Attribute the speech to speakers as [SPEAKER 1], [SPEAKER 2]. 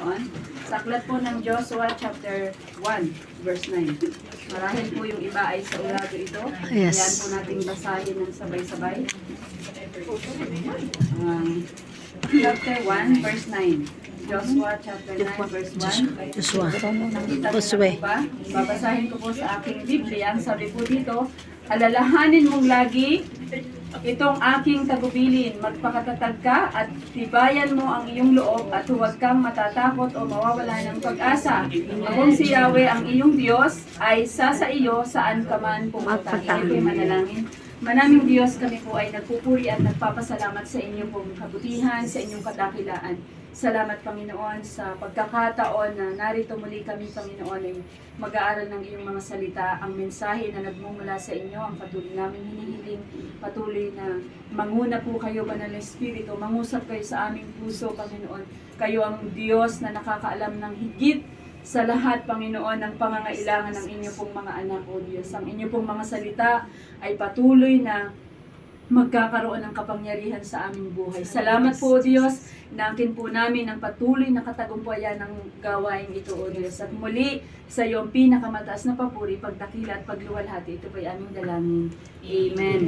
[SPEAKER 1] Panginoon. Sa aklat po ng Joshua chapter 1, verse 9. Marahil po yung iba ay sa urado ito.
[SPEAKER 2] Yes.
[SPEAKER 1] Ayan po nating basahin ng sabay-sabay. Chapter 1, verse 9. Joshua chapter 9, verse 1.
[SPEAKER 2] Joshua.
[SPEAKER 1] Nakita niyo
[SPEAKER 2] Joshua.
[SPEAKER 1] na po ba? Babasahin ko po sa aking Biblia. Ang sabi po dito, alalahanin mong lagi itong aking tagubilin. Magpakatatag ka at tibayan mo ang iyong loob at huwag kang matatakot o mawawala ng pag-asa. Kung si Yahweh ang iyong Diyos ay sa iyo saan ka man pumunta. Ito ay manalangin. Manaming Diyos, kami po ay nagpupuri at nagpapasalamat sa inyong pong kabutihan, sa inyong kadakilaan. Salamat, Panginoon, sa pagkakataon na narito muli kami, Panginoon, ay mag-aaral ng iyong mga salita. Ang mensahe na nagmumula sa inyo, ang patuloy namin hinihiling, patuloy na manguna po kayo, Banal na Espiritu, mangusap kayo sa aming puso, Panginoon. Kayo ang Diyos na nakakaalam ng higit sa lahat, Panginoon, ng pangangailangan ng inyo pong mga anak, O Diyos. Ang inyo pong mga salita ay patuloy na magkakaroon ng kapangyarihan sa aming buhay. Salamat po, O Diyos, nakin po namin ang patuloy na katagumpayan ng gawain ito, O Diyos. At muli, sa iyong pinakamataas na papuri, pagdakila at pagluwalhati, ito po'y aming dalangin. Amen.